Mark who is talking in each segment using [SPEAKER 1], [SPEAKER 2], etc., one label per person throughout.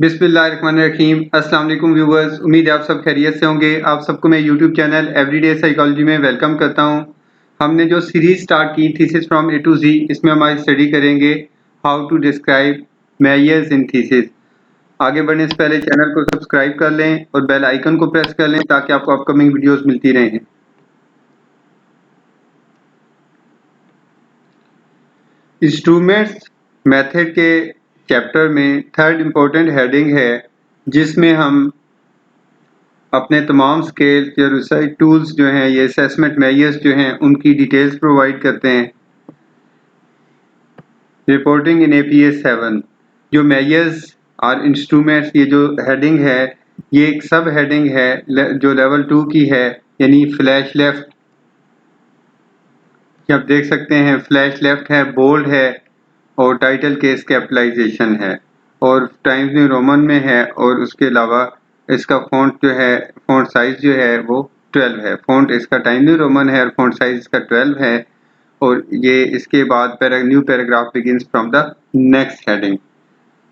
[SPEAKER 1] बिस्मिल्लाहिर्रहमानिर्रहीम। अस्सलाम वालेकुम व्यूवर्स, उम्मीद है आप सब खैरियत से होंगे। आप सबको मैं यूट्यूब चैनल एवरीडे साइकोलॉजी में वेलकम करता हूं। हमने जो सीरीज स्टार्ट की thesis from A to G, इसमें हम आज स्टडी करेंगे how to describe measures in thesis. आगे बढ़ने से पहले चैनल को सब्सक्राइब कर लें और बेल आइकन को प्रेस कर लें ताकि आपको अपकमिंग वीडियोज़ मिलती रहें। इंस्ट्रूमेंट्स मेथड के चैप्टर में थर्ड इम्पोर्टेंट हेडिंग है जिसमें हम अपने तमाम स्केल या रिसर्च टूल्स जो हैं, ये असेसमेंट मेजर्स जो हैं, उनकी डिटेल्स प्रोवाइड करते हैं। रिपोर्टिंग इन APA 7 जो मेजर्स और इंस्ट्रूमेंट्स, ये जो हेडिंग है ये एक सब हेडिंग है जो लेवल 2 की है, यानी फ्लैश लेफ्ट। आप देख सकते हैं फ्लैश लेफ्ट है, बोल्ड है और टाइटल केस कैपिटलाइजेशन है और टाइम्स न्यू रोमन में है। और उसके अलावा इसका फ़ॉन्ट जो है, फ़ॉन्ट साइज जो है वो 12 है। फ़ॉन्ट इसका टाइम्स न्यू रोमन है और फ़ॉन्ट साइज इसका 12 है। और ये इसके बाद new paragraph begins from the next heading.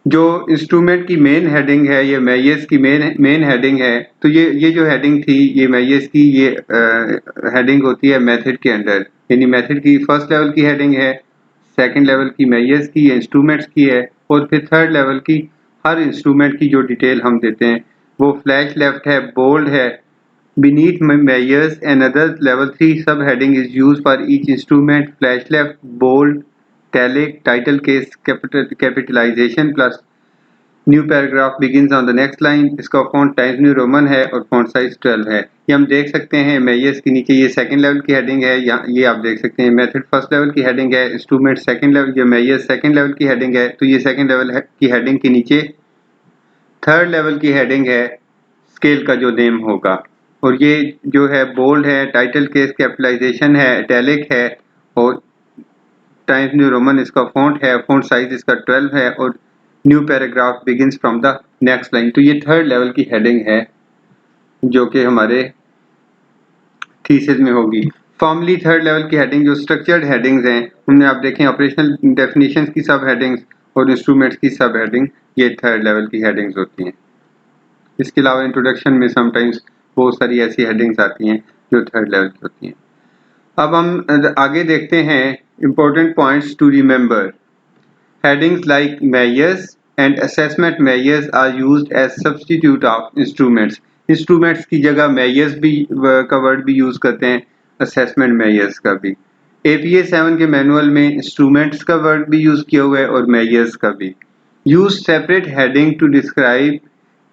[SPEAKER 1] जो इंस्ट्रूमेंट की मेन हेडिंग है, ये मेयर्स की मेन हेडिंग है। तो ये जो हेडिंग थी, ये मेयर्स की ये हेडिंग होती है मेथड के अंडर, यानी मेथड की फर्स्ट लेवल की हेडिंग है, सेकंड लेवल की मेयर्स की, इंस्ट्रूमेंट्स की है, और फिर थर्ड लेवल की हर इंस्ट्रूमेंट की जो डिटेल हम देते हैं वो फ्लैश लेफ्ट है, बोल्ड है। Beneath measures, another level 3 subheading is used for each instrument: flash left, bold, italic, title case capitalization plus new paragraph begins on the next line। इसका फॉन्ट टाइम्स न्यू रोमन है और font size 12 है। ये हम देख सकते हैं Myers के नीचे, ये सेकंड लेवल की हेडिंग है। ये आप देख सकते हैं मेथड फर्स्ट लेवल की हेडिंग है, इंस्ट्रूमेंट सेकंड लेवल, ये मेयर्स सेकंड लेवल की हेडिंग है। तो ये सेकंड लेवल की हेडिंग के नीचे थर्ड लेवल की हेडिंग है, स्केल का जो नेम होगा। और ये जो है बोल्ड है, टाइटल केस कैपिटलाइजेशन है, इटैलिक है और टाइम्स न्यू रोमन इसका फॉन्ट है, फॉन्ट साइज इसका 12 है और new paragraph begins from the next line. तो ये थर्ड लेवल की हेडिंग है जो कि हमारे थीसिस में होगी। फॉर्मली थर्ड लेवल की हेडिंग जो स्ट्रक्चर्ड हेडिंग्स हैं, उनमें आप देखें ऑपरेशनल डेफिनेशंस की सब हेडिंग्स और इंस्ट्रूमेंट्स की सब हेडिंग, ये थर्ड लेवल की हेडिंग्स होती हैं। इसके अलावा इंट्रोडक्शन में समटाइम्स बहुत सारी ऐसी हेडिंग्स आती हैं जो थर्ड लेवल की होती हैं। अब हम आगे देखते हैं important points to remember. Headings like measures and assessment measures are used as substitute of instruments. Instruments की जगह मेयर्स भी का वर्ड भी यूज करते हैं, असेसमेंट मेयर्स का भी। APA 7 के मैनुअल में इंस्ट्रूमेंट्स का वर्ड भी यूज किया हुआ है और मेयर्स का भी। Use separate heading to describe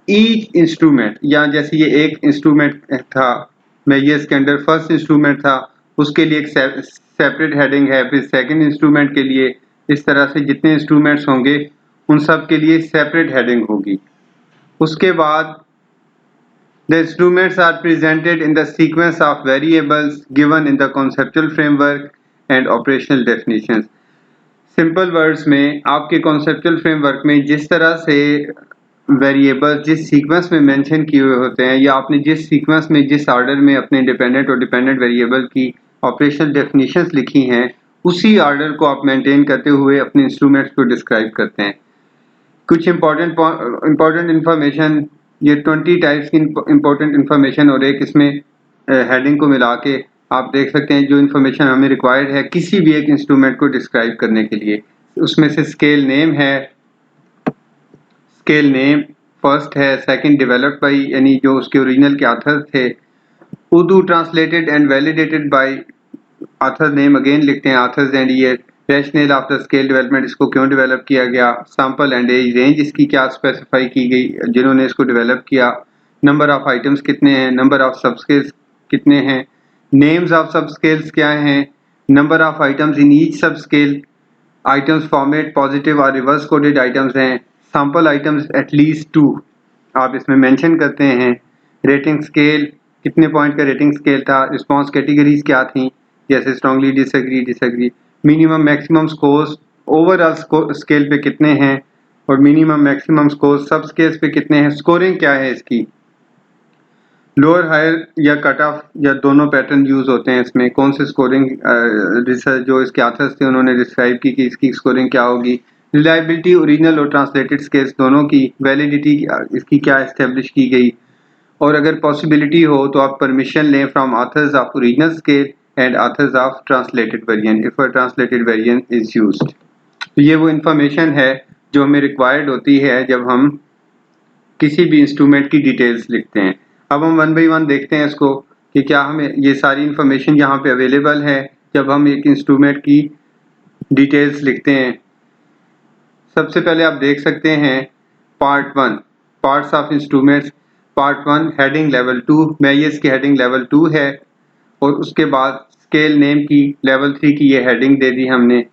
[SPEAKER 1] each instrument, या जैसे ये एक इंस्ट्रूमेंट था मेयर्स के अंडर, फर्स्ट इंस्ट्रूमेंट था, उसके लिए एक सेपरेट हेडिंग है। फिर सेकंड इंस्ट्रूमेंट के लिए, इस तरह से जितने इंस्ट्रूमेंट्स होंगे उन सब के लिए सेपरेट हेडिंग होगी। उसके बाद the instruments are presented in the sequence of variables given in the conceptual framework and operational definitions. Simple words में आपके कॉन्सेप्चुअल फ्रेमवर्क में जिस तरह से वेरिएबल्स जिस सीक्वेंस में मेंशन किए हुए होते हैं, या आपने जिस सीक्वेंस में जिस ऑर्डर में अपने इंडिपेंडेंट और डिपेंडेंट वेरिएबल की ऑपरेशनल डेफिनेशंस लिखी हैं, उसी ऑर्डर को आप मेंटेन करते हुए अपने इंस्ट्रूमेंट्स को डिस्क्राइब करते हैं। कुछ इंपॉर्टेंट इंफॉर्मेशन, ये 20 टाइप्स की इंपॉर्टेंट इंफॉर्मेशन और एक इसमें हेडिंग को मिला के आप देख सकते हैं जो इन्फॉर्मेशन हमें रिक्वायर्ड है किसी भी एक इंस्ट्रूमेंट को डिस्क्राइब करने के लिए। उसमें से स्केल नेम है, स्केल नेम फर्स्ट है, सेकंड डेवलप्ड बाय, यानी जो उसके ओरिजिनल के ऑथर थे। Urdu translated and validated bye, author name again लिखते हैं, authors and year, rational of the scale development, इसको क्यों डेवलप किया गया, सैंपल एंड एज, रेंज इसकी क्या स्पेसिफाई की गई जिन्होंने इसको डेवलप किया, नंबर ऑफ आइटम्स कितने हैं, नंबर ऑफ सबस्केल्स कितने हैं, नेम्स ऑफ सबस्केल्स क्या हैं, number of items in each subscale, items format positive और रिवर्स कोडेड आइटम्स हैं, सैंपल आइटम्स एटलीस्ट 2 आप इसमें मेंशन करते हैं, रेटिंग स्केल कितने पॉइंट का रेटिंग स्केल था, रिस्पांस कैटेगरीज क्या थी जैसे strongly, disagree, minimum maximum scores overall scale पे कितने हैं और minimum maximum score subscales पे कितने हैं, स्कोरिंग क्या है इसकी, लोअर हायर या कट ऑफ या दोनों पैटर्न यूज होते हैं इसमें, कौन से स्कोरिंग रिसर्च जो इसके ऑथर्स थे उन्होंने डिस्क्राइब की कि इसकी स्कोरिंग क्या होगी, रिलायबिलिटी ओरिजिनल और ट्रांसलेटेड स्केल्स दोनों की वैलिडिटी इसकी क्या इस्टेब्लिश की गई, और अगर पॉसिबिलिटी हो तो आप परमिशन लें from authors of original scale and authors of translated variant if a translated variant is used. तो ये वो इंफॉर्मेशन है जो हमें रिक्वायर्ड होती है जब हम किसी भी इंस्ट्रूमेंट की डिटेल्स लिखते हैं। अब हम वन बाई वन देखते हैं इसको कि क्या हमें ये सारी इंफॉर्मेशन यहाँ पे अवेलेबल है जब हम एक इंस्ट्रूमेंट की डिटेल्स लिखते हैं। सबसे पहले आप देख सकते हैं part 1 parts of instruments, part 1 heading level 2, measures की हेडिंग लेवल 2 है, और उसके बाद स्केल नेम की लेवल 3 की ये हेडिंग दे दी हमने।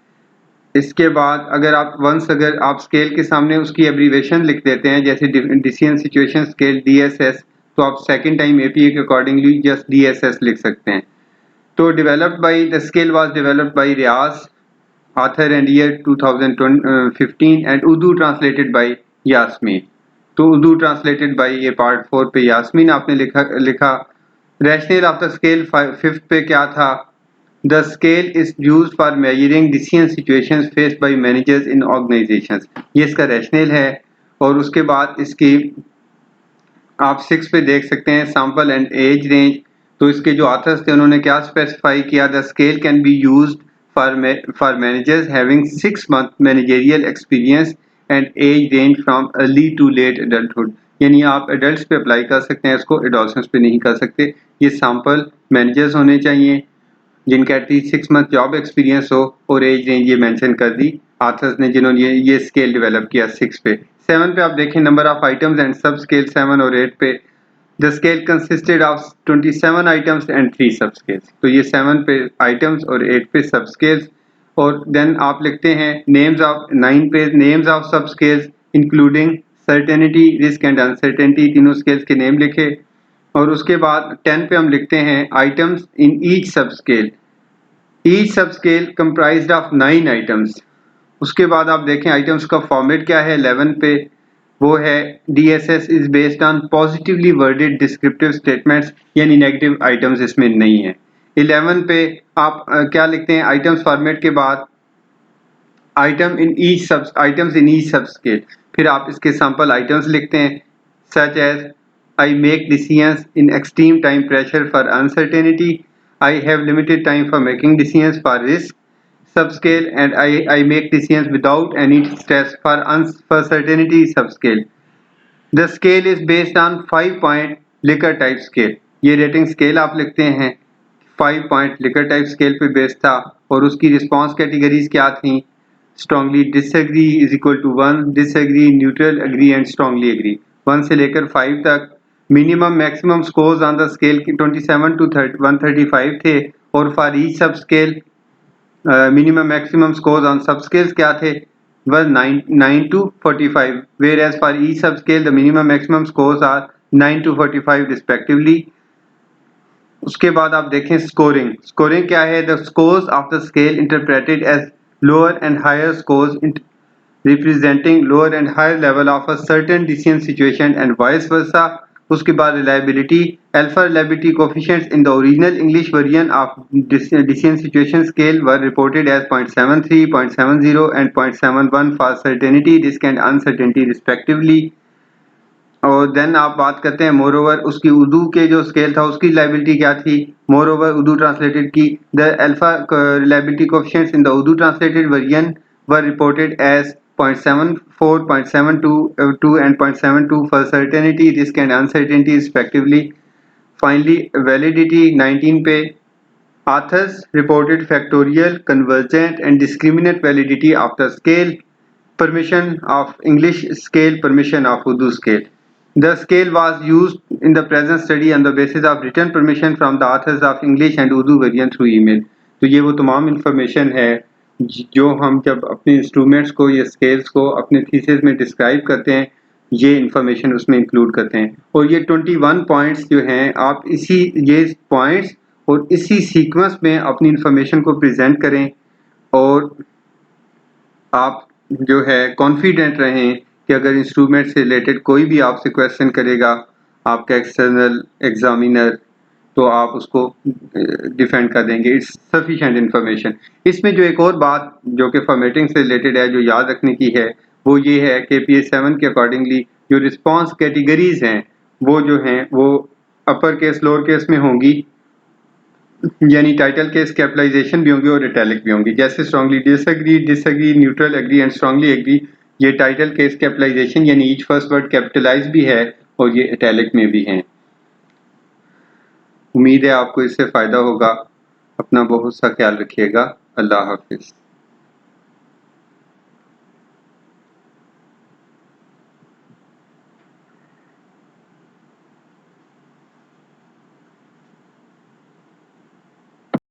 [SPEAKER 1] इसके बाद अगर आप स्केल के सामने उसकी एब्रीवेशन लिख देते हैं, जैसे डिसीजन सिचुएशन स्केल DSS, तो आप सेकंड टाइम APA के अकॉर्डिंगली जस्ट DSS लिख सकते हैं। तो developed by the scale was developed by Riaz, author and year 2015, and Urdu translated by Yasmeen. तो उर्दू ट्रांसलेटेड बाय ये पार्ट 4 पे यास्मीन आपने लिखा। Rational of the scale 5th पे क्या था? The scale is used for measuring decision situations faced by managers in organisations, ये इसका रैशनल है। और उसके बाद इसकी आप 6 पे देख सकते हैं सैंपल एंड एज रेंज। तो इसके जो ऑथर्स थे उन्होंने क्या स्पेसिफाई किया? The scale can be used for managers having 6 month managerial experience and age range from early to late adulthood. यानी आप एडल्ट्स पे अप्लाई कर सकते हैं इसको, एडोलसेंस पे नहीं कर सकते। ये सैंपल मैनेजर्स होने चाहिए जिनका एटलीस्ट 6 month जॉब एक्सपीरियंस हो, और एज रेंज ये मेंशन कर दी ऑथर्स ने जिन्होंने ये स्केल डेवलप किया 6 पे। 7 पे आप देखें नंबर ऑफ आइटम्स एंड सब स्केल 7 और 8 पे the scale consisted of 27 items and 3 सब स्केल्स। तो ये 7 पे आइटम्स और 8 पे सब स्केल्स। और देन आप लिखते हैं नेम्स ऑफ 9 पे नेम्स ऑफ सब scales including certainty, risk and uncertainty, तीनों स्केल्स के नेम लिखे। और उसके बाद 10 पे हम लिखते हैं आइटम्स इन ईच सब स्केल, ईच सब स्केल कंप्राइज्ड ऑफ 9 आइटम्स। उसके बाद आप देखें आइटम्स का फॉर्मेट क्या है 11 पे, वो है DSS is based on positively worded descriptive statements, यानी नेगेटिव आइटम्स इसमें नहीं है। 11 पे आप क्या लिखते हैं आइटम्स फॉर्मेट के बाद items in each subscale, फिर आप इसके सैंपल आइटम्स लिखते हैं such as I make decisions in extreme time pressure for uncertainty, I have limited time for making decisions for risk subscale, and I make decisions without any stress for uncertainty subscale. The scale is based on 5-point Likert type scale. ये rating scale आप लिखते हैं 5-point Likert type scale पे based था, और उसकी response categories क्या थी? Strongly disagree is equal to 1, disagree, neutral, agree and strongly agree. 1 से लेकर 5 तक। Minimum maximum scores on the scale की 27 to 135 थे, और for each subscale minimum maximum scores on subscales क्या थे? were 9 to 45, whereas for each subscale the minimum maximum scores are 9 to 45 respectively. उसके बाद आप देखें स्कोरिंग क्या है? the scores of the scale interpreted as lower and higher scores representing lower and higher level of a certain decision situation and vice versa. उसके बाद reliability, alpha reliability coefficients in the original English version of decision situation scale were reported as 0.73, 0.70 and 0.71 for certainty, risk and uncertainty respectively. और then आप बात करते हैं more over उसकी उर्दू के जो स्केल था उसकी रिलायबिलिटी क्या थी? मोर ओवर उर्दू ट्रांसलेटेड की the alpha reliability coefficients in the Urdu translated version were reported as 0.74, 0.72 and 0.72 for certainty, risk and uncertainty respectively. Finally, validity 19 पे authors reported factorial, convergent and discriminant validity of the scale, permission of English scale, permission of Urdu scale. The scale was used in the present study on the basis of written permission from the authors of English and Urdu variant through email. तो ये वो तमाम information है जो हम जब अपने instruments को या स्केल्स को अपने थीसिस में डिस्क्राइब करते हैं, ये इंफॉर्मेशन उसमें इंक्लूड करते हैं। और ये 21 पॉइंट्स जो हैं आप ये पॉइंट्स और इसी सीक्वेंस में अपनी इंफॉर्मेशन को प्रेजेंट करें, और आप जो है कॉन्फिडेंट रहें कि अगर इंस्ट्रूमेंट से रिलेटेड कोई भी आपसे क्वेश्चन करेगा, आपका एक्सटर्नल एग्जामिनर तो आप उसको डिफेंड कर देंगे। It's sufficient information. इसमें जो एक और बात जो कि फॉर्मेटिंग से रिलेटेड है, जो याद रखने की है, वो ये है कि PH7 के अकॉर्डिंगली जो रिस्पॉन्स कैटेगरीज हैं वो जो हैं वो अपर केस लोअर केस में होंगी, यानी टाइटल केस कैपिटलाइजेशन भी होंगी और इटैलिक भी होंगी। जैसे strongly disagree, disagree, neutral agree and strongly agree, ये टाइटल केस कैपिटलाइजेशन यानी ईच फर्स्ट वर्ड कैपिटलाइज भी है और ये इटैलिक में भी हैं। उम्मीद है आपको इससे फ़ायदा होगा। अपना बहुत सा ख्याल रखिएगा। अल्लाह हाफिज़।